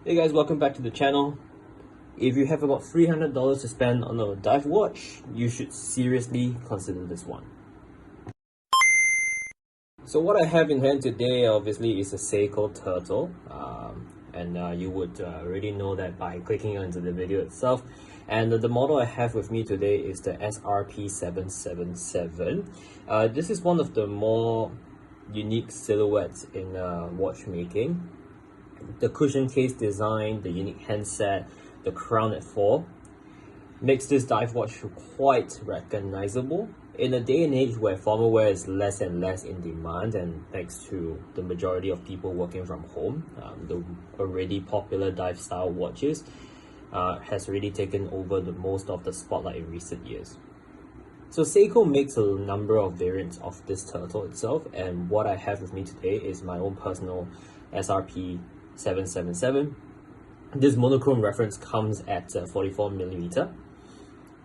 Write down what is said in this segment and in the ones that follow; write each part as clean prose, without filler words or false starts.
Hey guys, welcome back to the channel. If you have about $300 to spend on a dive watch, you should seriously consider this one. So what I have in hand today obviously is a Seiko Turtle, and you would already know that by clicking onto the video itself. And the model I have with me today is the SRP777. This is one of the more unique silhouettes in watchmaking. The cushion case design, the unique handset, the crown at 4 makes this dive watch quite recognizable in a day and age where formal wear is less and less in demand, and thanks to the majority of people working from home, the already popular dive style watches has really taken over the most of the spotlight in recent years. So Seiko makes a number of variants of this turtle itself, and what I have with me today is my own personal SRP777. This monochrome reference comes at 44mm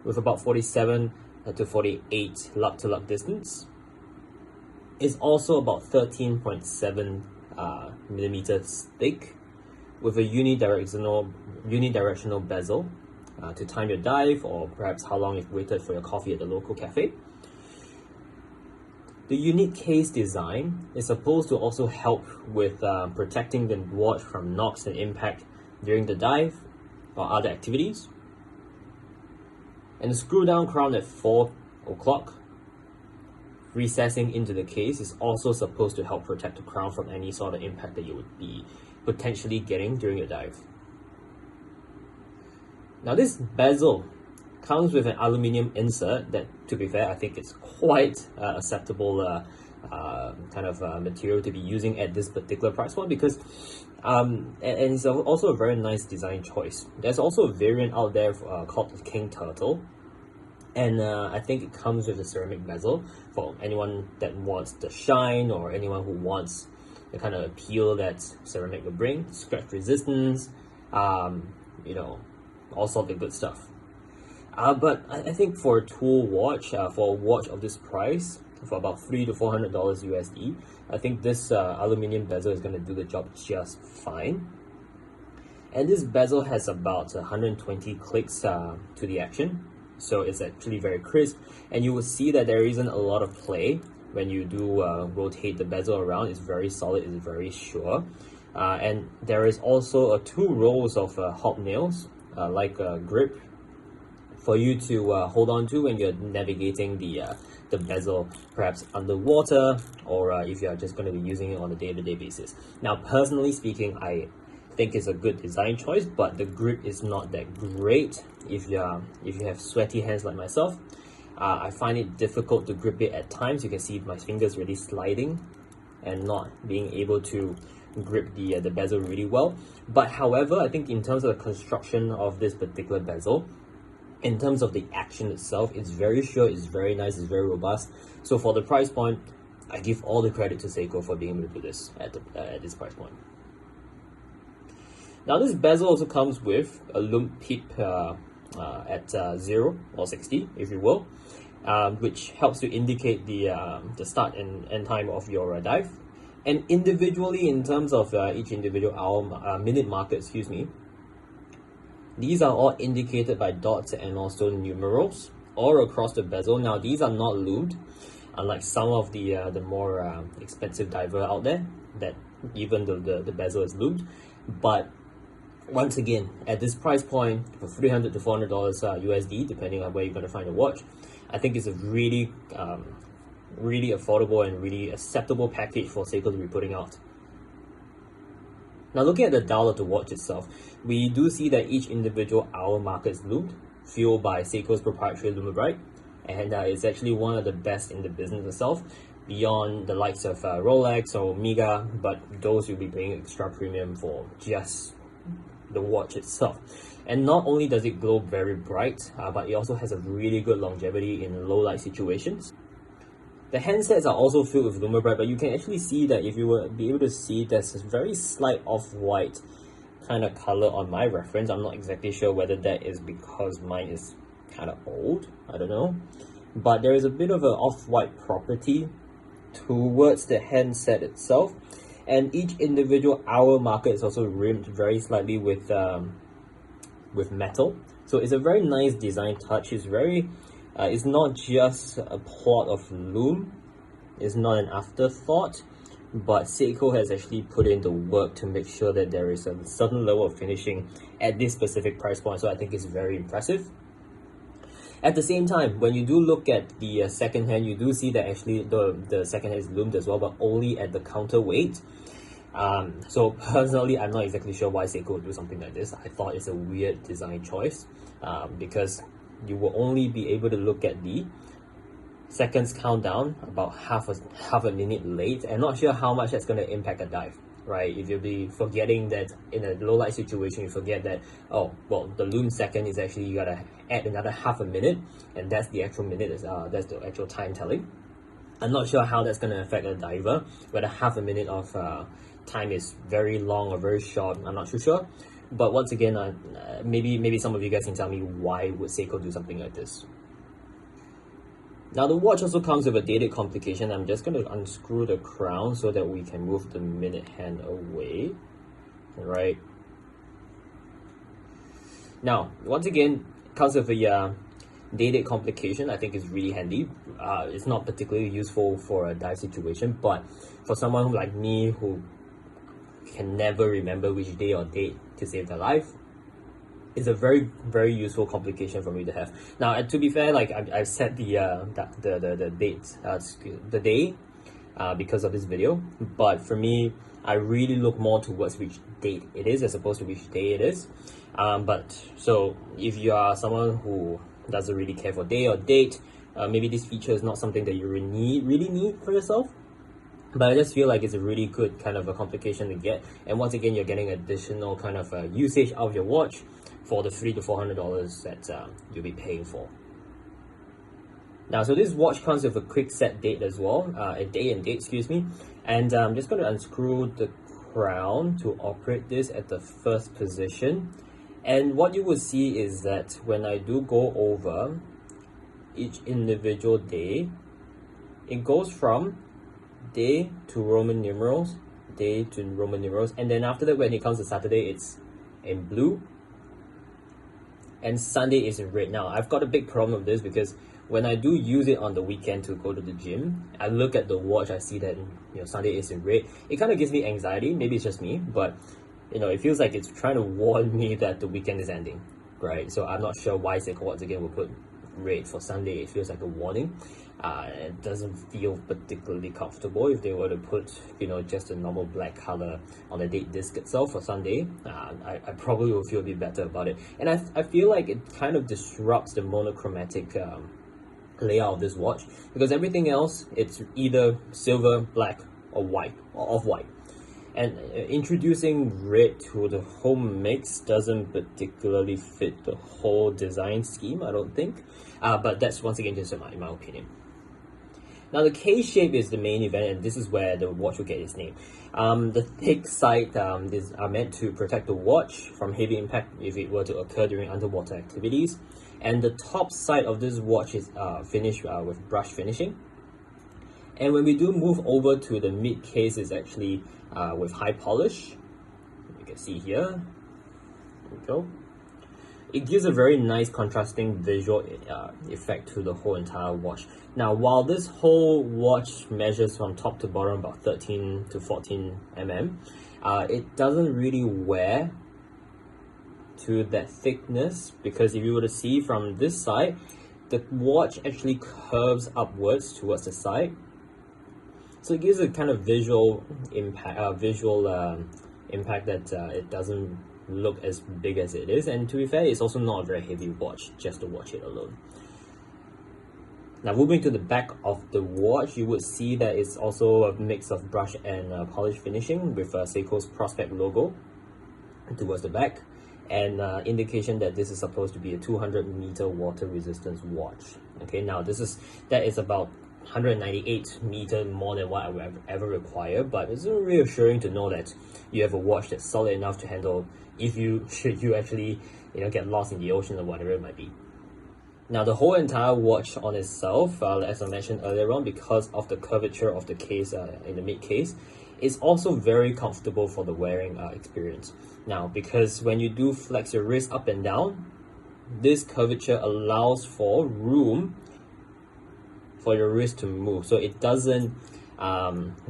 with about 47 to 48 lug to lug distance. It's also about 13.7 millimeters thick with a unidirectional bezel to time your dive, or perhaps how long you've waited for your coffee at the local cafe. The unique case design is supposed to also help with protecting the watch from knocks and impact during the dive or other activities. And the screw down crown at 4 o'clock recessing into the case is also supposed to help protect the crown from any sort of impact that you would be potentially getting during your dive. Now this bezel comes with an aluminium insert that, to be fair, I think it's quite acceptable kind of material to be using at this particular price point, because and it's also a very nice design choice. There's also a variant out there called the King Turtle, and I think it comes with a ceramic bezel for anyone that wants the shine, or anyone who wants the kind of appeal that ceramic will bring, scratch resistance, you know, all sorts of good stuff. But I think for a tool watch, for a watch of this price, for about $300 to $400 USD, I think this aluminium bezel is going to do the job just fine. And this bezel has about 120 clicks to the action, so it's actually very crisp, and you will see that there isn't a lot of play when you do rotate the bezel around. It's very solid, it's very sure. And there is also 2 rows of hobnails, like a grip, for you to hold on to when you're navigating the bezel, perhaps underwater, or if you're just going to be using it on a day-to-day basis. Now, personally speaking, I think it's a good design choice, but the grip is not that great if you have sweaty hands like myself. I find it difficult to grip it at times. You can see my fingers really sliding and not being able to grip the bezel really well. But however, I think in terms of the construction of this particular bezel, in terms of the action itself, it's very sure, it's very nice, it's very robust. So for the price point, I give all the credit to Seiko for being able to do this at this price point. Now this bezel also comes with a lump peep at 0 or 60, if you will, which helps to indicate the start and end time of your dive. And individually, in terms of each individual hour, minute marker, excuse me, these are all indicated by dots and also numerals all across the bezel. Now these are not lubed, unlike some of the more expensive diver out there that even the bezel is lubed. But once again, at this price point, for $300 to $400 USD, depending on where you're going to find a watch, I think it's a really really affordable and really acceptable package for Seiko to be putting out. Now looking at the dial of the watch itself, we do see that each individual hour marker is lubed, fueled by Seiko's proprietary Lumibrite, and it's actually one of the best in the business itself, beyond the likes of Rolex or Omega, but those will be paying extra premium for just the watch itself. And not only does it glow very bright, but it also has a really good longevity in low light situations. The handsets are also filled with Lumibrite, but you can actually see that if you were be able to see, there's a very slight off-white kind of color on my reference. I'm not exactly sure whether that is because mine is kind of old, I don't know. But there is a bit of an off-white property towards the handset itself. and each individual hour marker is also rimmed very slightly with metal. So it's a very nice design touch. It's not just a plot of lume, it's not an afterthought, but Seiko has actually put in the work to make sure that there is a certain level of finishing at this specific price point. So I think it's very impressive. At the same time, when you do look at the second hand, you do see that actually the second hand is loomed as well, but only at the counterweight. So personally, I'm not exactly sure why Seiko would do something like this. I thought it's a weird design choice, because you will only be able to look at the seconds countdown about half a minute late, and not sure how much that's going to impact a dive, right? If you'll be forgetting that in a low light situation, you forget that, oh well, the lume second is actually, you gotta add another half a minute, and that's the actual minute, that's the actual time telling. I'm not sure how that's going to affect a diver, whether half a minute of time is very long or very short. I'm not too sure. But once again, maybe some of you guys can tell me why would Seiko do something like this. Now the watch also comes with a dated complication. I'm just going to unscrew the crown so that we can move the minute hand away. Alright. Now, once again, it comes with a dated complication. I think is really handy. It's not particularly useful for a dive situation, but for someone like me who can never remember which day or date to save their life, it's a very, very useful complication for me to have. Now, to be fair, like I've set the date, the day, because of this video. But for me, I really look more towards which date it is as opposed to which day it is. But so if you are someone who doesn't really care for day or date, maybe this feature is not something that you really need for yourself. But I just feel like it's a really good kind of a complication to get, and once again, you're getting additional kind of usage out of your watch for the $300 to $400 that you'll be paying for. Now, so this watch comes with a quick set date as well, a day and date, excuse me. And I'm just going to unscrew the crown to operate this at the first position. And what you will see is that when I do go over each individual day, it goes from day to Roman numerals, day to Roman numerals, and then after that, when it comes to Saturday, it's in blue, and Sunday is in red. Now, I've got a big problem with this because when I do use it on the weekend to go to the gym, I look at the watch, I see that, you know, Sunday is in red. It kind of gives me anxiety. Maybe it's just me, but you know, it feels like it's trying to warn me that the weekend is ending, right? So I'm not sure why Seiko once again will put red for Sunday. It feels like a warning. It doesn't feel particularly comfortable if they were to put, you know, just a normal black color on the date disc itself for Sunday. I probably will feel a bit better about it. And I feel like it kind of disrupts the monochromatic layout of this watch, because everything else, it's either silver, black, or white, or off-white. And introducing red to the whole mix doesn't particularly fit the whole design scheme, I don't think. But that's once again just in my opinion. Now the case shape is the main event, and this is where the watch will get its name. The thick side are meant to protect the watch from heavy impact if it were to occur during underwater activities. And the top side of this watch is finished with brush finishing. And when we do move over to the mid case, is actually with high polish. You can see here. There we go. It gives a very nice contrasting visual effect to the whole entire watch. Now, while this whole watch measures from top to bottom about 13 to 14 mm, it doesn't really wear to that thickness, because if you were to see from this side, the watch actually curves upwards towards the side. So it gives a kind of visual impact, impact that it doesn't look as big as it is. And to be fair, it's also not a very heavy watch just to watch it alone. Now, moving to the back of the watch, you would see that it's also a mix of brush and polish finishing with Seiko's Prospect logo towards the back, and indication that this is supposed to be a 200-meter water resistance watch. Okay, now that is about 198 meters more than what I would ever require, but it's reassuring to know that you have a watch that's solid enough to handle should you actually, you know, get lost in the ocean or whatever it might be. Now, the whole entire watch on itself, as I mentioned earlier on, because of the curvature of the case in the mid case, it's also very comfortable for the wearing experience. Now, because when you do flex your wrist up and down, this curvature allows for room for your wrist to move, so it doesn't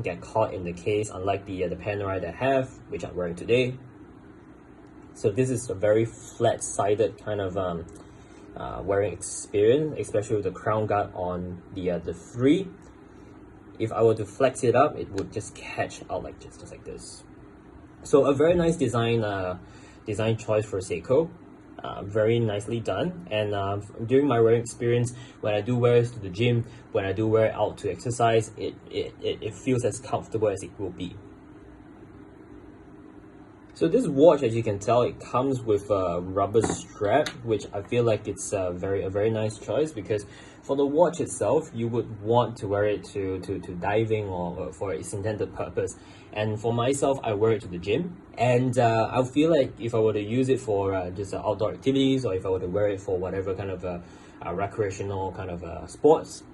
get caught in the case, unlike the Panerai that I have, which I'm wearing today. So this is a very flat-sided kind of wearing experience, especially with the crown guard on the 3. If I were to flex it up, it would just catch out like just like this. So a very nice design choice for Seiko. Very nicely done. And during my wearing experience, when I do wear it to the gym, when I do wear it out to exercise, it feels as comfortable as it will be. So this watch, as you can tell, it comes with a rubber strap, which I feel like it's a very nice choice, because for the watch itself, you would want to wear it to diving or for its intended purpose. And for myself, I wear it to the gym, and I feel like if I were to use it for just outdoor activities, or if I were to wear it for whatever kind of recreational kind of sports,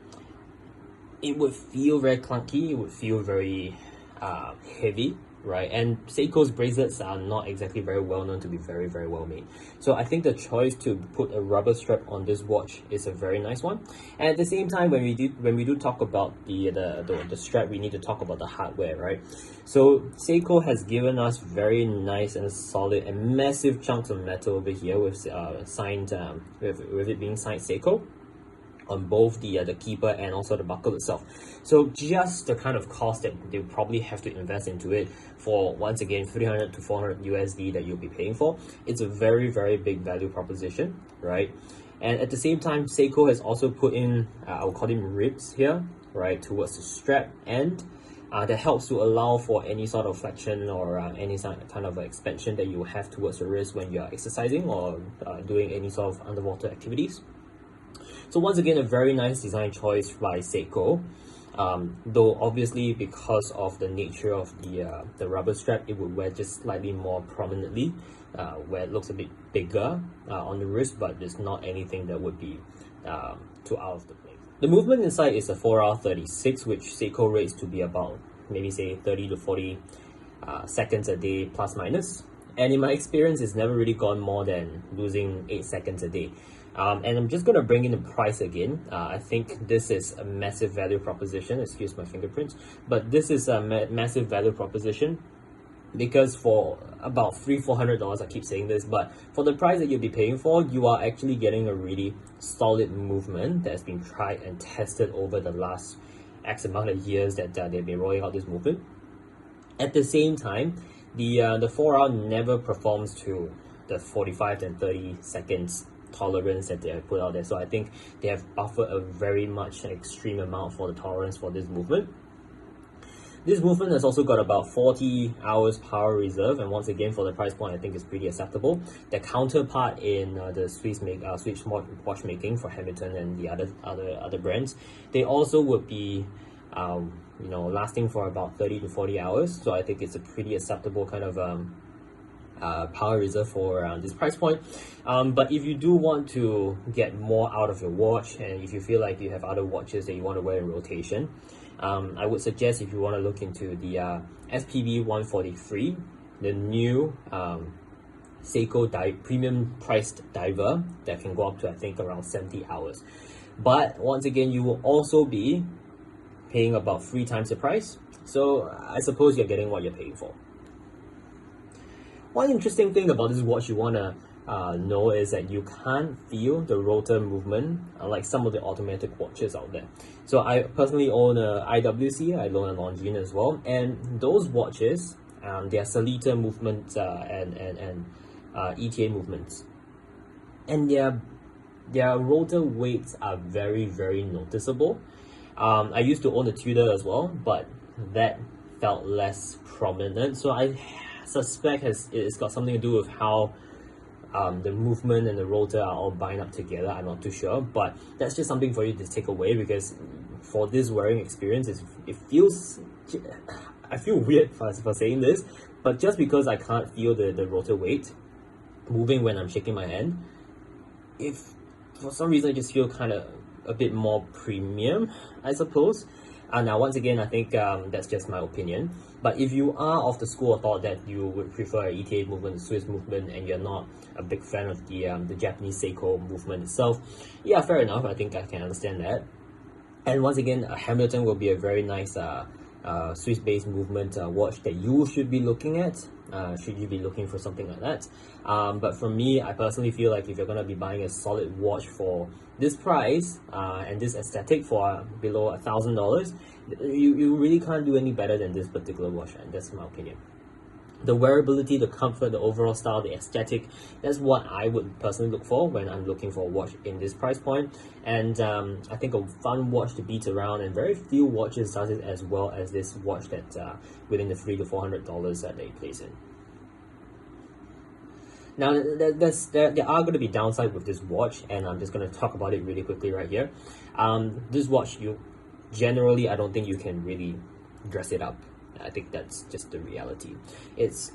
it would feel very clunky, it would feel very heavy, right? And Seiko's bracelets are not exactly very well known to be very well made. So I think the choice to put a rubber strap on this watch is a very nice one. And at the same time, when we do talk about the strap, we need to talk about the hardware, right? So Seiko has given us very nice and solid and massive chunks of metal over here with signed with it being signed Seiko on both the keeper and also the buckle itself. So just the kind of cost that they probably have to invest into it for, once again, 300 to 400 USD that you'll be paying for, it's a very big value proposition, right? And at the same time, Seiko has also put in, I'll call them ribs here, right, towards the strap end, that helps to allow for any sort of flexion or any kind of expansion that you have towards your wrist when you're exercising or doing any sort of underwater activities. So once again, a very nice design choice by Seiko. Though obviously, because of the nature of the rubber strap, it would wear just slightly more prominently, where it looks a bit bigger on the wrist, but there's not anything that would be too out of the place. The movement inside is a 4R36, which Seiko rates to be about maybe say 30 to 40 seconds a day plus minus. And in my experience, it's never really gone more than losing 8 seconds a day. And I'm just going to bring in the price again. I think this is a massive value proposition. Excuse my fingerprints. But this is a massive value proposition because for about $300-400, I keep saying this, but for the price that you'll be paying for, you are actually getting a really solid movement that's been tried and tested over the last X amount of years that they've been rolling out this movement. At the same time, the 4R never performs to the 45 and 30 seconds tolerance that they have put out there. So I think they have offered a very much extreme amount for the tolerance for this movement. This movement has also got about 40 hours power reserve, and once again, for the price point, I think it's pretty acceptable. The counterpart in the Swiss watchmaking for Hamilton and the other brands, they also would be lasting for about 30 to 40 hours. So I think it's a pretty acceptable kind of power reserve for this price point. But if you do want to get more out of your watch, and if you feel like you have other watches that you want to wear in rotation, I would suggest if you want to look into the SPB143, the new Seiko premium priced diver that can go up to I think around 70 hours. But once again, you will also be paying about 3 times the price. So I suppose you're getting what you're paying for. One interesting thing about this watch you want to know is that you can't feel the rotor movement like some of the automatic watches out there. So I personally own a IWC, I own a Longines as well, and those watches, they are Salita movements and ETA movements, and their rotor weights are very noticeable. I used to own a Tudor as well, but that felt less prominent, so I suspect it's got something to do with how the movement and the rotor are all bind up together. I'm not too sure, but that's just something for you to take away, because for this wearing experience, I feel weird for saying this, but just because I can't feel the rotor weight moving when I'm shaking my hand, if for some reason I just feel kind of a bit more premium, I suppose. Now, once again, I think that's just my opinion. But if you are of the school of thought that you would prefer a ETA movement, the Swiss movement, and you're not a big fan of the Japanese Seiko movement itself, yeah, fair enough. I think I can understand that. And once again, Hamilton will be a very nice Swiss-based movement watch that you should be looking at. Should you be looking for something like that? But for me, I personally feel like if you're going to be buying a solid watch for this price and this aesthetic for below $1,000, you really can't do any better than this particular watch, and that's my opinion. The wearability, the comfort, the overall style, the aesthetic, that's what I would personally look for when I'm looking for a watch in this price point. And I think a fun watch to beat around, and very few watches does it as well as this watch that within the $300 to $400 that they place in. Now, there are going to be downsides with this watch, and I'm just going to talk about it really quickly right here. This watch, I don't think you can really dress it up. I think that's just the reality. It's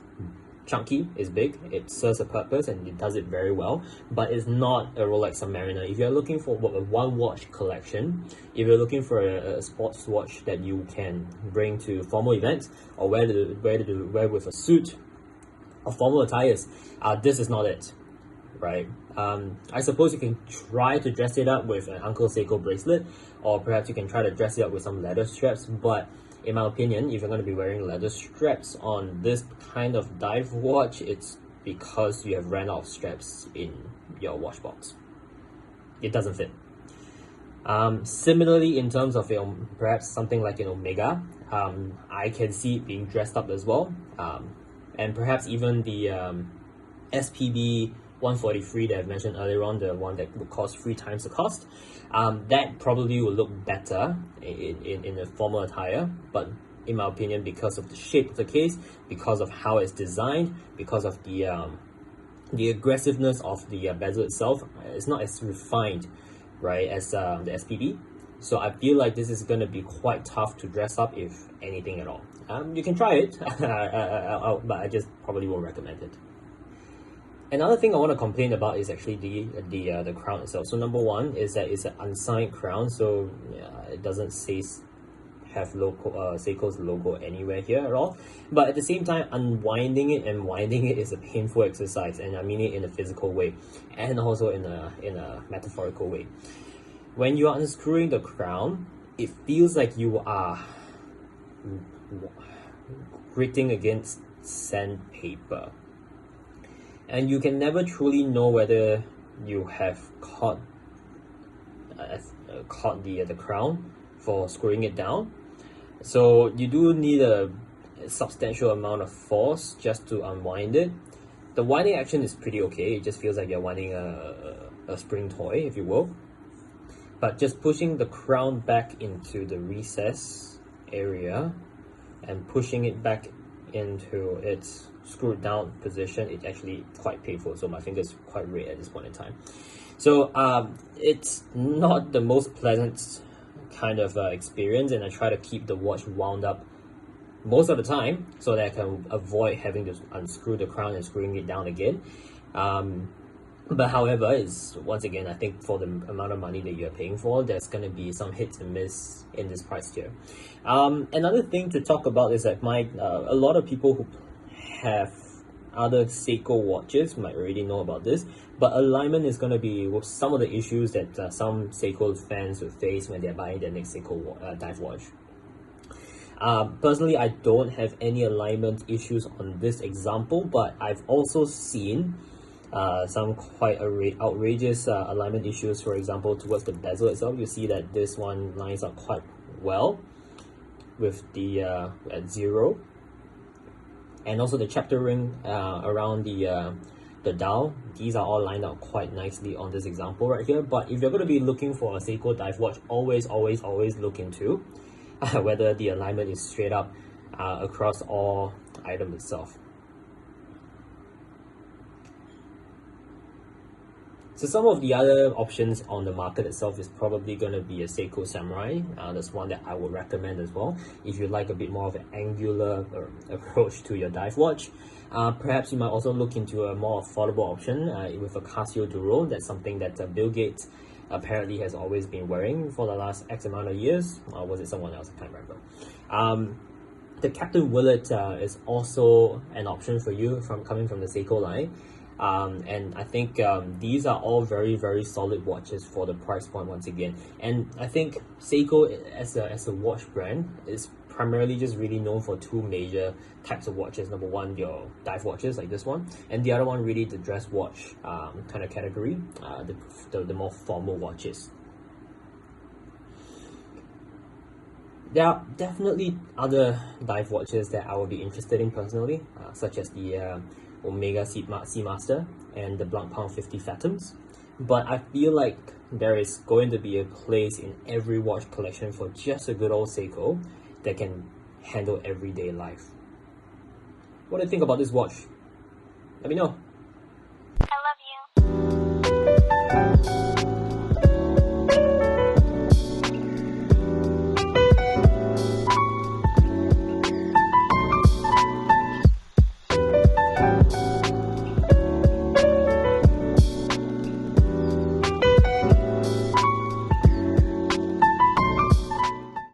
chunky, it's big, it serves a purpose, and it does it very well, but it's not a Rolex Submariner. If you're looking for a one watch collection, if you're looking for a sports watch that you can bring to formal events or wear with a suit or formal attires, this is not it, right? I suppose you can try to dress it up with an Uncle Seiko bracelet, or perhaps you can try to dress it up with some leather straps, but in my opinion, if you're going to be wearing leather straps on this kind of dive watch, it's because you have ran out of straps in your watch box. It doesn't fit. Similarly, in terms of perhaps something like an Omega, I can see it being dressed up as well, and perhaps even the SPB 143 that I've mentioned earlier on, the one that would cost 3 times the cost, that probably will look better in a formal attire. But in my opinion, because of the shape of the case, because of how it's designed, because of the aggressiveness of the bezel itself, it's not as refined, right, as the SPB. So I feel like this is going to be quite tough to dress up, if anything at all. You can try it, but I just probably won't recommend it. Another thing I want to complain about is actually the crown itself. So number one is that it's an unsigned crown, so it doesn't have Seiko's logo anywhere here at all. But at the same time, unwinding it and winding it is a painful exercise, and I mean it in a physical way and also in a metaphorical way. When you are unscrewing the crown, it feels like you are gritting against sandpaper. And you can never truly know whether you have caught the crown for screwing it down. So you do need a substantial amount of force just to unwind it. The winding action is pretty okay. It just feels like you're winding a spring toy, if you will. But just pushing the crown back into the recess area and pushing it back into its screwed down position, it's actually quite painful, so my fingers quite red at this point in time. So it's not the most pleasant kind of experience, and I try to keep the watch wound up most of the time so that I can avoid having to unscrew the crown and screwing it down again. But however, it's once again, I think for the amount of money that you're paying for, there's going to be some hits and miss in this price tier. Another thing to talk about is that a lot of people who have other Seiko watches might already know about this, but alignment is going to be some of the issues that some Seiko fans will face when they're buying their next Seiko dive watch. Personally, I don't have any alignment issues on this example, but I've also seen some quite outrageous alignment issues. For example, towards the bezel itself, you see that this one lines up quite well with the at 0. And also the chapter ring around the dial, these are all lined up quite nicely on this example right here. But if you're going to be looking for a Seiko dive watch, always look into whether the alignment is straight up across all items itself. So some of the other options on the market itself is probably going to be a Seiko Samurai. That's one that I would recommend as well if you like a bit more of an angular approach to your dive watch. Perhaps you might also look into a more affordable option with a Casio Duro. That's something that Bill Gates apparently has always been wearing for the last X amount of years. Or was it someone else? I can't remember. The Captain Willet is also an option for you coming from the Seiko line. And I think these are all very, very solid watches for the price point once again. And I think Seiko as a watch brand is primarily just really known for two major types of watches. Number one, your dive watches like this one, and the other one really the dress watch kind of category, the more formal watches. There are definitely other dive watches that I would be interested in personally, such as the Omega Seamaster and the Blancpain 50 Phantoms. But I feel like there is going to be a place in every watch collection for just a good old Seiko that can handle everyday life. What do you think about this watch? Let me know.